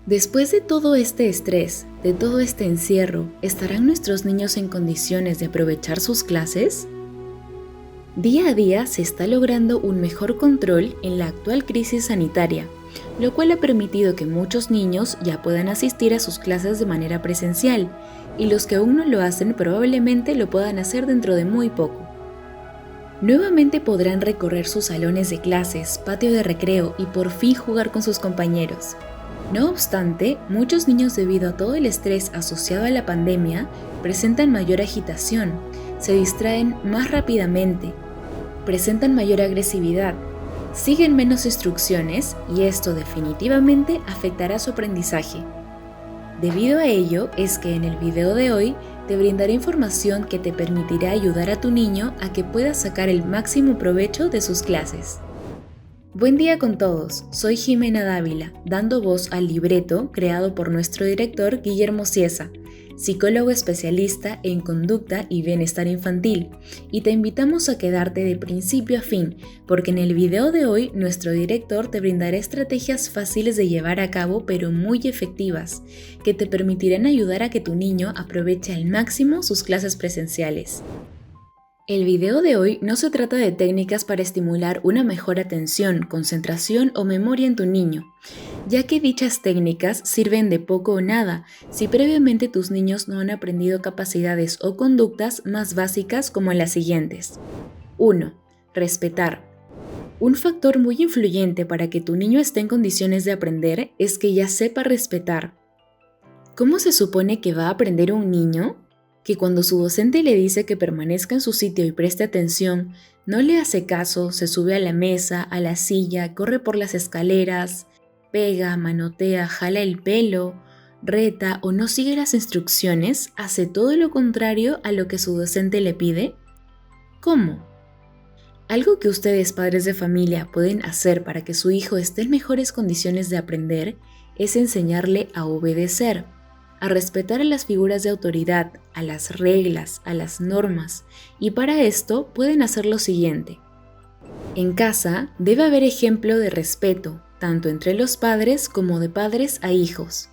Después de todo este estrés, de todo este encierro, ¿estarán nuestros niños en condiciones de aprovechar sus clases? Día a día se está logrando un mejor control en la actual crisis sanitaria, lo cual ha permitido que muchos niños ya puedan asistir a sus clases de manera presencial, y los que aún no lo hacen probablemente lo puedan hacer dentro de muy poco. Nuevamente podrán recorrer sus salones de clases, patio de recreo y por fin jugar con sus compañeros. No obstante, muchos niños debido a todo el estrés asociado a la pandemia presentan mayor agitación, se distraen más rápidamente, presentan mayor agresividad, siguen menos instrucciones y esto definitivamente afectará su aprendizaje. Debido a ello es que en el video de hoy te brindaré información que te permitirá ayudar a tu niño a que pueda sacar el máximo provecho de sus clases. Buen día con todos, soy Jimena Dávila, dando voz al libreto creado por nuestro director Guillermo Ciesa, psicólogo especialista en conducta y bienestar infantil, y te invitamos a quedarte de principio a fin, porque en el video de hoy nuestro director te brindará estrategias fáciles de llevar a cabo pero muy efectivas, que te permitirán ayudar a que tu niño aproveche al máximo sus clases presenciales. El video de hoy no se trata de técnicas para estimular una mejor atención, concentración o memoria en tu niño, ya que dichas técnicas sirven de poco o nada si previamente tus niños no han aprendido capacidades o conductas más básicas como las siguientes. 1. Respetar. Un factor muy influyente para que tu niño esté en condiciones de aprender es que ya sepa respetar. ¿Cómo se supone que va a aprender un niño? Que cuando su docente le dice que permanezca en su sitio y preste atención, no le hace caso, se sube a la mesa, a la silla, corre por las escaleras, pega, manotea, jala el pelo, reta o no sigue las instrucciones, hace todo lo contrario a lo que su docente le pide? ¿Cómo? Algo que ustedes, padres de familia, pueden hacer para que su hijo esté en mejores condiciones de aprender es enseñarle a obedecer, a respetar a las figuras de autoridad, a las reglas, a las normas, y para esto pueden hacer lo siguiente. En casa debe haber ejemplo de respeto, tanto entre los padres como de padres a hijos.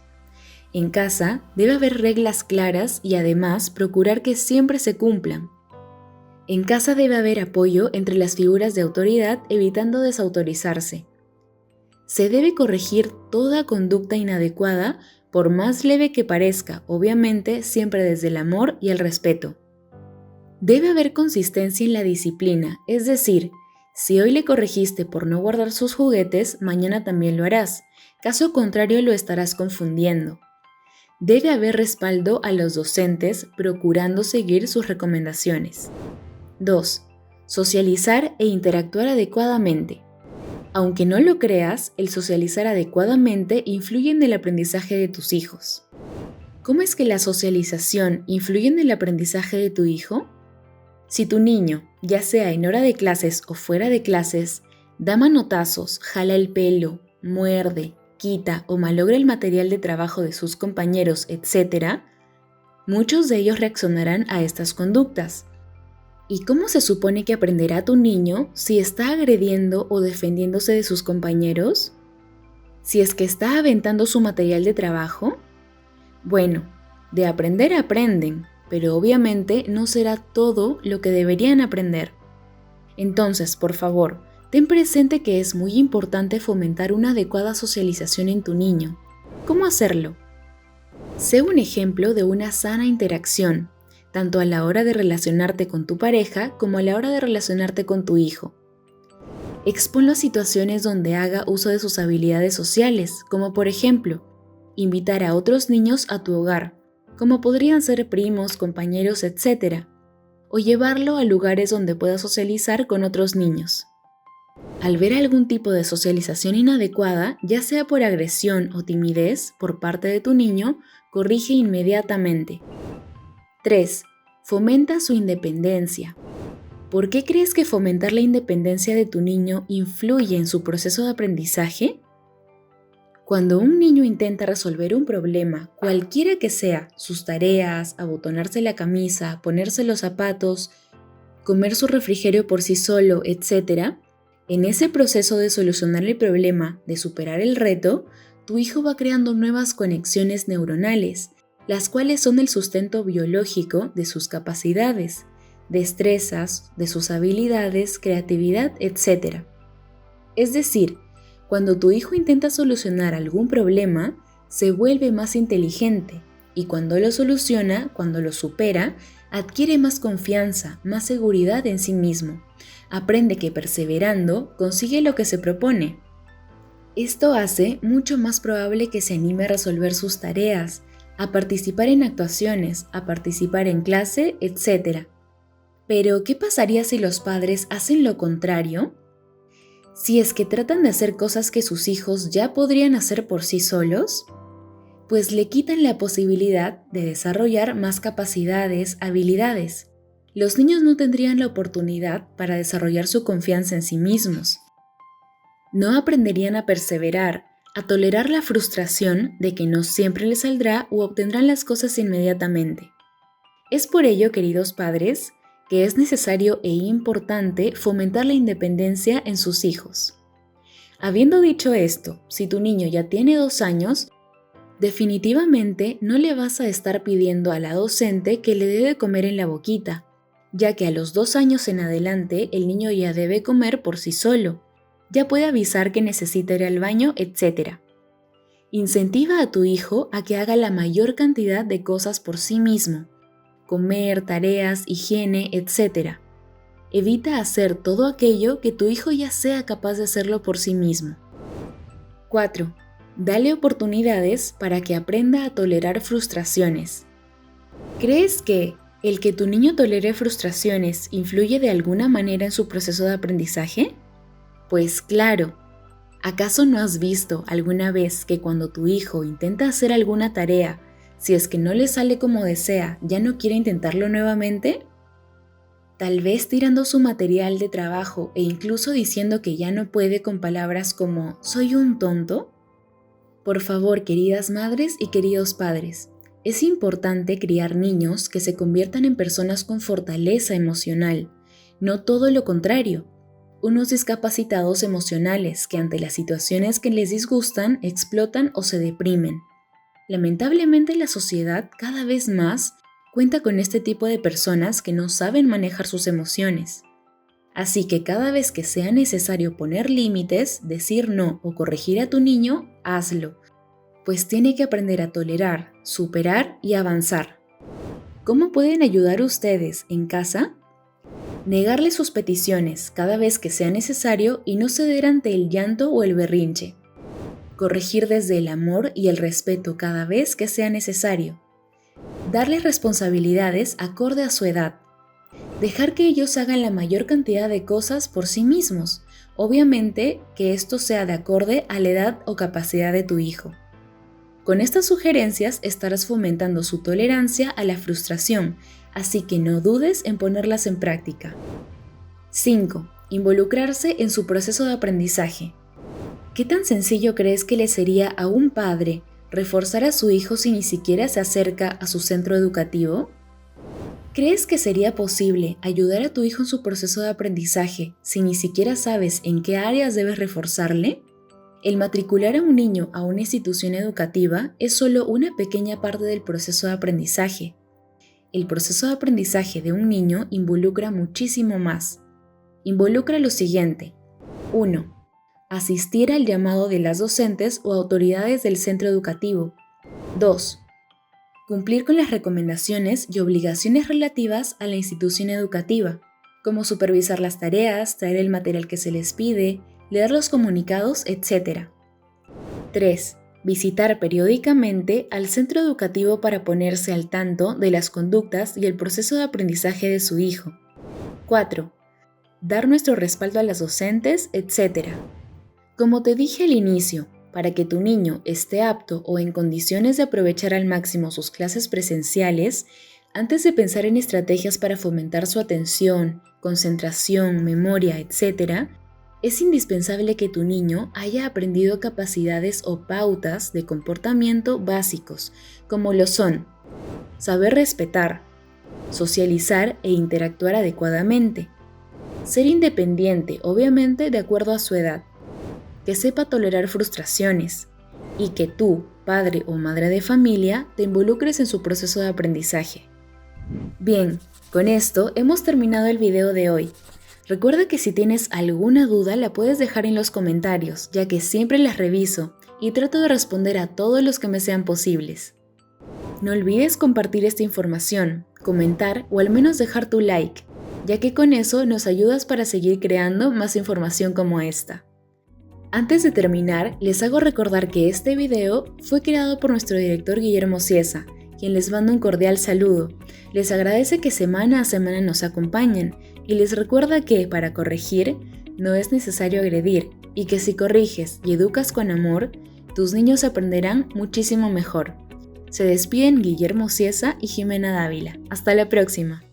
En casa debe haber reglas claras y además procurar que siempre se cumplan. En casa debe haber apoyo entre las figuras de autoridad evitando desautorizarse. Se debe corregir toda conducta inadecuada por más leve que parezca, obviamente siempre desde el amor y el respeto. Debe haber consistencia en la disciplina, es decir, si hoy le corregiste por no guardar sus juguetes, mañana también lo harás, caso contrario lo estarás confundiendo. Debe haber respaldo a los docentes procurando seguir sus recomendaciones. 2. Socializar e interactuar adecuadamente. Aunque no lo creas, el socializar adecuadamente influye en el aprendizaje de tus hijos. ¿Cómo es que la socialización influye en el aprendizaje de tu hijo? Si tu niño, ya sea en hora de clases o fuera de clases, da manotazos, jala el pelo, muerde, quita o malogra el material de trabajo de sus compañeros, etc., muchos de ellos reaccionarán a estas conductas. ¿Y cómo se supone que aprenderá tu niño si está agrediendo o defendiéndose de sus compañeros? ¿Si es que está aventando su material de trabajo? Bueno, de aprender aprenden, pero obviamente no será todo lo que deberían aprender. Entonces, por favor, ten presente que es muy importante fomentar una adecuada socialización en tu niño. ¿Cómo hacerlo? Sé un ejemplo de una sana interacción, tanto a la hora de relacionarte con tu pareja como a la hora de relacionarte con tu hijo. Exponlo a situaciones donde haga uso de sus habilidades sociales, como por ejemplo, invitar a otros niños a tu hogar, como podrían ser primos, compañeros, etc., o llevarlo a lugares donde pueda socializar con otros niños. Al ver algún tipo de socialización inadecuada, ya sea por agresión o timidez por parte de tu niño, corrige inmediatamente. 3. Fomenta su independencia. ¿Por qué crees que fomentar la independencia de tu niño influye en su proceso de aprendizaje? Cuando un niño intenta resolver un problema, cualquiera que sea, sus tareas, abotonarse la camisa, ponerse los zapatos, comer su refrigerio por sí solo, etc., en ese proceso de solucionar el problema, de superar el reto, tu hijo va creando nuevas conexiones neuronales, las cuales son el sustento biológico de sus capacidades, destrezas, de sus habilidades, creatividad, etc. Es decir, cuando tu hijo intenta solucionar algún problema, se vuelve más inteligente y cuando lo soluciona, cuando lo supera, adquiere más confianza, más seguridad en sí mismo. Aprende que perseverando consigue lo que se propone. Esto hace mucho más probable que se anime a resolver sus tareas, a participar en actuaciones, a participar en clase, etc. Pero, ¿qué pasaría si los padres hacen lo contrario? Si es que tratan de hacer cosas que sus hijos ya podrían hacer por sí solos, pues le quitan la posibilidad de desarrollar más capacidades, habilidades. Los niños no tendrían la oportunidad para desarrollar su confianza en sí mismos. No aprenderían a perseverar, a tolerar la frustración de que no siempre les saldrá o obtendrán las cosas inmediatamente. Es por ello, queridos padres, que es necesario e importante fomentar la independencia en sus hijos. Habiendo dicho esto, si tu niño ya tiene 2 años, definitivamente no le vas a estar pidiendo a la docente que le dé de comer en la boquita, ya que a los 2 años en adelante el niño ya debe comer por sí solo, ya puede avisar que necesita ir al baño, etc. Incentiva a tu hijo a que haga la mayor cantidad de cosas por sí mismo, comer, tareas, higiene, etc. Evita hacer todo aquello que tu hijo ya sea capaz de hacerlo por sí mismo. 4. Dale oportunidades para que aprenda a tolerar frustraciones. ¿Crees que el que tu niño tolere frustraciones influye de alguna manera en su proceso de aprendizaje? Pues claro. ¿Acaso no has visto alguna vez que cuando tu hijo intenta hacer alguna tarea, si es que no le sale como desea, ya no quiere intentarlo nuevamente? Tal vez tirando su material de trabajo e incluso diciendo que ya no puede con palabras como «soy un tonto». Por favor, queridas madres y queridos padres, es importante criar niños que se conviertan en personas con fortaleza emocional, no todo lo contrario, unos discapacitados emocionales que ante las situaciones que les disgustan explotan o se deprimen. Lamentablemente la sociedad cada vez más cuenta con este tipo de personas que no saben manejar sus emociones. Así que cada vez que sea necesario poner límites, decir no o corregir a tu niño, hazlo, pues tiene que aprender a tolerar, superar y avanzar. ¿Cómo pueden ayudar ustedes en casa? Negarle sus peticiones cada vez que sea necesario y no ceder ante el llanto o el berrinche. Corregir desde el amor y el respeto cada vez que sea necesario. Darles responsabilidades acorde a su edad. Dejar que ellos hagan la mayor cantidad de cosas por sí mismos, obviamente que esto sea de acorde a la edad o capacidad de tu hijo. Con estas sugerencias estarás fomentando su tolerancia a la frustración, así que no dudes en ponerlas en práctica. 5. Involucrarse en su proceso de aprendizaje. ¿Qué tan sencillo crees que le sería a un padre reforzar a su hijo si ni siquiera se acerca a su centro educativo? ¿Crees que sería posible ayudar a tu hijo en su proceso de aprendizaje si ni siquiera sabes en qué áreas debes reforzarle? El matricular a un niño a una institución educativa es solo una pequeña parte del proceso de aprendizaje. El proceso de aprendizaje de un niño involucra muchísimo más. Involucra lo siguiente. 1. Asistir al llamado de las docentes o autoridades del centro educativo. 2. Cumplir con las recomendaciones y obligaciones relativas a la institución educativa, como supervisar las tareas, traer el material que se les pide, leer los comunicados, etc. 3. Visitar periódicamente al centro educativo para ponerse al tanto de las conductas y el proceso de aprendizaje de su hijo. 4. Dar nuestro respaldo a las docentes, etc. Como te dije al inicio, para que tu niño esté apto o en condiciones de aprovechar al máximo sus clases presenciales, antes de pensar en estrategias para fomentar su atención, concentración, memoria, etc., es indispensable que tu niño haya aprendido capacidades o pautas de comportamiento básicos, como lo son saber respetar, socializar e interactuar adecuadamente, ser independiente, obviamente de acuerdo a su edad, que sepa tolerar frustraciones, y que tú, padre o madre de familia, te involucres en su proceso de aprendizaje. Bien, con esto hemos terminado el video de hoy. Recuerda que si tienes alguna duda la puedes dejar en los comentarios, ya que siempre las reviso y trato de responder a todos los que me sean posibles. No olvides compartir esta información, comentar o al menos dejar tu like, ya que con eso nos ayudas para seguir creando más información como esta. Antes de terminar, les hago recordar que este video fue creado por nuestro director Guillermo Ciesa, quien les manda un cordial saludo. Les agradece que semana a semana nos acompañen y les recuerda que, para corregir, no es necesario agredir y que si corriges y educas con amor, tus niños aprenderán muchísimo mejor. Se despiden Guillermo Ciesa y Jimena Dávila. Hasta la próxima.